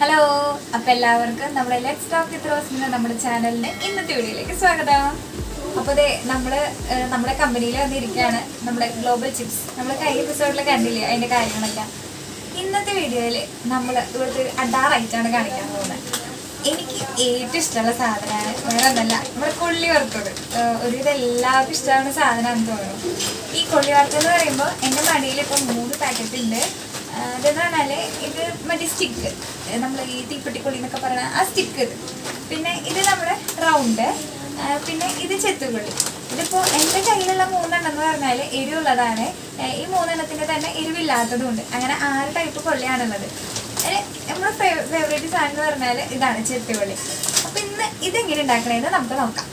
Hello, അപ്പോൾ എല്ലാവർക്കും നമ്മുടെ ലെറ്റ്സ് ടോക്ക് വിത്ത് റോസിന്റെ നമ്മുടെ ചാനലിന്റെ ഇന്നത്തെ വീഡിയോയിലേക്ക് സ്വാഗതം. അപ്പോൾ ദേ നമ്മുടെ കമ്പനിയിൽ വന്നിരിക്കുകയാണ് നമ്മുടെ ഗ്ലോബൽ ചിപ്സ്. നമ്മൾ കഴിഞ്ഞ എപ്പിസോഡിൽ കണ്ടില്ലേ അതിന്റെ കാര്യങ്ങളൊക്കെ. ഇന്നത്തെ വീഡിയോയിൽ നമ്മൾ ഇവിടുത്തെ ഒരു അഡാറായിട്ടാണ് കാണിക്കാൻ പോകുന്നത്. എനിക്ക് ഏറ്റവും ഇഷ്ടമുള്ള സാധനമാണ്, വേറെ ഒന്നല്ല, നമ്മുടെ കൊള്ളി വറുത്തത്. ഒരുവിധം എല്ലാവർക്കും ഇഷ്ടമാവുന്ന സാധനമാണെന്ന് തോന്നുന്നു. ഈ കൊള്ളി വറുത്തതെന്ന് പറയുമ്പോൾ എൻ്റെ മടിയിൽ ഇപ്പം 3 പാക്കറ്റ് ഉണ്ട്. ഇതെന്ന് പറഞ്ഞാൽ ഇത് മറ്റേ സ്റ്റിക്ക്, നമ്മൾ ഈ തീപ്പെട്ടിക്കൊള്ളി എന്നൊക്കെ പറയുന്ന ആ സ്റ്റിക്ക്. ഇത് പിന്നെ ഇത് നമ്മുടെ റൗണ്ട്, പിന്നെ ഇത് ചെത്തുകൊള്ളി. ഇതിപ്പോൾ എൻ്റെ കയ്യിലുള്ള 3 എന്ന് പറഞ്ഞാൽ എരിവുള്ളതാണ്. ഈ 3 എണ്ണത്തിൻ്റെ തന്നെ എരിവില്ലാത്തതുകൊണ്ട് അങ്ങനെ 6 ടൈപ്പ് കൊള്ളിയാണുള്ളത്. നമ്മുടെ ഫേവറേറ്റ് സാധനം എന്ന് പറഞ്ഞാൽ ഇതാണ് ചെത്തുകൊള്ളി. അപ്പം ഇന്ന് ഇതെങ്ങനെ ഉണ്ടാക്കണമെന്ന് നമുക്ക് നോക്കാം.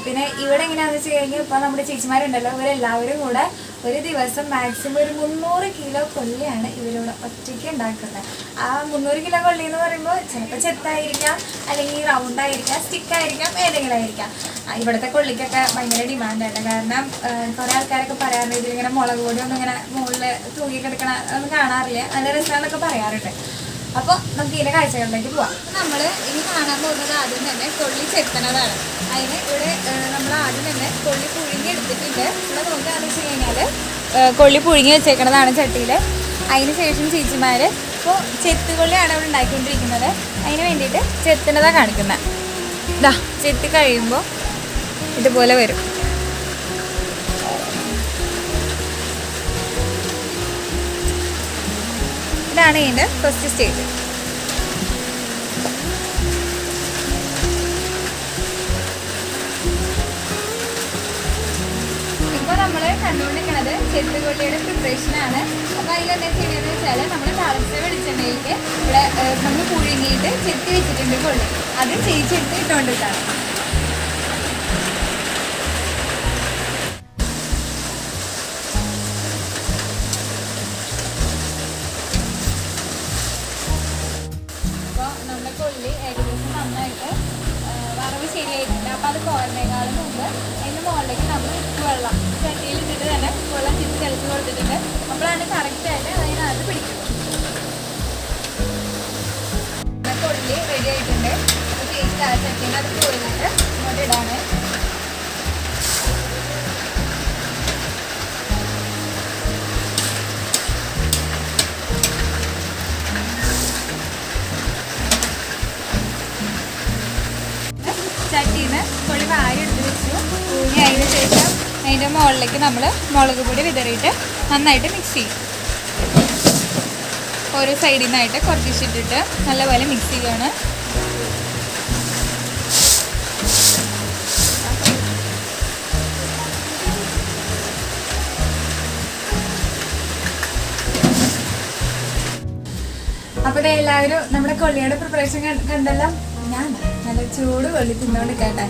പിന്നെ ഇവിടെ എങ്ങനെയാണെന്ന് വെച്ച് കഴിഞ്ഞാൽ ഇപ്പോൾ നമ്മുടെ ചേച്ചിമാരുണ്ടല്ലോ, ഇവരെല്ലാവരും കൂടെ ഒരു ദിവസം മാക്സിമം ഒരു 300 കിലോ കൊള്ളിയാണ് ഇവരിവിടെ ഒറ്റയ്ക്ക് ഉണ്ടാക്കുന്നത്. ആ 300 കിലോ കൊള്ളി എന്ന് പറയുമ്പോൾ ചിലപ്പോൾ ചെത്തായിരിക്കാം, അല്ലെങ്കിൽ റൗണ്ടായിരിക്കാം, സ്റ്റിക്കായിരിക്കാം, ഏതെങ്കിലും ആയിരിക്കാം. ഇവിടുത്തെ കൊള്ളിക്കൊക്കെ ഭയങ്കര ഡിമാൻഡാണ്. കാരണം കുറേ ആൾക്കാരൊക്കെ പറയാറുണ്ട് ഇതിലിങ്ങനെ മുളക് പൊടി ഒന്നും ഇങ്ങനെ മുകളിൽ തൂങ്ങി കിടക്കണ ഒന്നും കാണാറില്ല, നല്ല രസമാണെന്നൊക്കെ പറയാറുണ്ട്. അപ്പോൾ നമുക്ക് ഇതിൻ്റെ കാഴ്ചകളിലേക്ക് പോവാം. നമ്മൾ ഇനി കാണാൻ പോകുന്നത് ആദ്യം തന്നെ കൊള്ളി ചെത്തണതാണ്. അതിന് ഇവിടെ നമ്മൾ ആദ്യം തന്നെ കൊള്ളി പുഴുങ്ങി എടുത്തിട്ടുണ്ട്. ഇവിടെ നോക്കുകയാണെന്ന് വെച്ച് കഴിഞ്ഞാൽ കൊള്ളി പുഴുങ്ങി വെച്ചേക്കണതാണ് ചട്ടിയിൽ. അതിന് ശേഷം ചേച്ചിമാർ ഇപ്പോൾ ചെത്തുകൊള്ളിയാണ് ഇവിടെ ഉണ്ടാക്കിക്കൊണ്ടിരിക്കുന്നത്. അതിന് വേണ്ടിയിട്ട് ചെത്തുന്നതാണ് കാണിക്കുന്നത്. ഇതാ ചെത്തി കഴിയുമ്പോൾ ഇതുപോലെ വരും. ഇതാണ് ഇതിൻ്റെ ഫസ്റ്റ് സ്റ്റേജ്. ഇപ്പോൾ നമ്മൾ കണ്ടുകൊണ്ടിരിക്കുന്നത് ചെത്തുകൊള്ളിയുടെ പ്രിപ്പറേഷനാണ്. അപ്പോൾ അതിലെന്താ ചെയ്യുന്നതെന്ന് വെച്ചാൽ നമ്മൾ തിളച്ച വെളിച്ചെണ്ണയിലേക്ക് ഇവിടെ നമ്മൾ പുഴുങ്ങിയിട്ട് ചെത്തി വെച്ചിട്ടുണ്ട് കൊള്ളി, അത് ചേച്ചെടുത്ത് ഇട്ടുകൊണ്ടിട്ടാണ്. കൊള്ളി ഏകദേശം നന്നായിട്ട് വറവ് ശരിയായിട്ടുണ്ട്. അപ്പോൾ അത് കോരുന്നേക്കാളും മുമ്പ് അതിൻ്റെ മുകളിലേക്ക് നമ്മൾ വെള്ളം ചട്ടിയിൽ ഇട്ടിട്ട് തന്നെ വെള്ളം തിരിച്ചെടുത്ത് കൊടുത്തിട്ടുണ്ട്. അപ്പോഴാണ് കറക്റ്റായിട്ട് അതിനകത്ത് പിടിക്കുന്നത്. കൊള്ളി റെഡി ആയിട്ടുണ്ട്. അപ്പോൾ ചേച്ചി ആ ചട്ടീനകത്ത് കോരിട്ട് ഇങ്ങോട്ട് ഇടാണ്. ചട്ടിന്ന് കൊള്ളി വാരി എടുത്ത് വെച്ചു. ഇനി അതിന് ശേഷം അതിൻ്റെ മുകളിലേക്ക് നമ്മൾ മുളക് പൊടി വിതറിയിട്ട് നന്നായിട്ട് മിക്സ് ചെയ്യും. ഓരോ സൈഡിൽ നിന്നായിട്ട് കുറച്ചിട്ടിട്ട് നല്ലപോലെ മിക്സ് ചെയ്യുകയാണ്. അപ്പോൾ എല്ലാവരും നമ്മുടെ കൊള്ളിയുടെ പ്രിപ്പറേഷൻ കണ്ടല്ലോ. ഞാൻ നല്ല ചൂട് കൊള്ളി തിന്നുകൊണ്ടിരിക്കട്ടെ.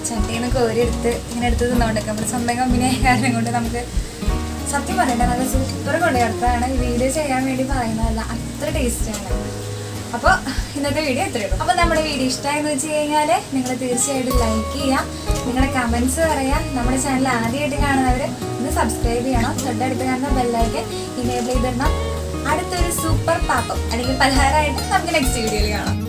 ചട്ടിന്ന് കോരിയെടുത്ത് ഇങ്ങനെ എടുത്ത് തിന്നുകൊണ്ടിരിക്കാം. നമ്മുടെ സ്വന്തം കമ്പനി ആയ കാരണം കൊണ്ട് നമുക്ക് സത്യം പറയട്ടെ നല്ല സൂപ്പർ കൊള്ളി അടുത്താണ്. ഈ വീഡിയോ ചെയ്യാൻ വേണ്ടി പറയുന്നതല്ല, അത്ര ടേസ്റ്റാണ്. അപ്പോൾ ഇന്നത്തെ വീഡിയോ എത്രയുള്ളൂ. അപ്പോൾ നമ്മുടെ വീഡിയോ ഇഷ്ടമായെന്ന് വെച്ച് കഴിഞ്ഞാൽ നിങ്ങൾ തീർച്ചയായിട്ടും ലൈക്ക് ചെയ്യുക, നിങ്ങളുടെ കമൻറ്റ്സ് പറയുക. നമ്മുടെ ചാനൽ ആദ്യമായിട്ട് കാണുന്നവർ ഒന്ന് സബ്സ്ക്രൈബ് ചെയ്യണം. തൊട്ടടുത്ത് കാണുന്ന ബെല്ലൈക്കൻ ഇനേബിൾ ചെയ്തിടണം. അടുത്തൊരു സൂപ്പർ പാപ്പം അല്ലെങ്കിൽ പലഹാരമായിട്ട് നമുക്ക് നെക്സ്റ്റ് വീഡിയോയിൽ കാണാം.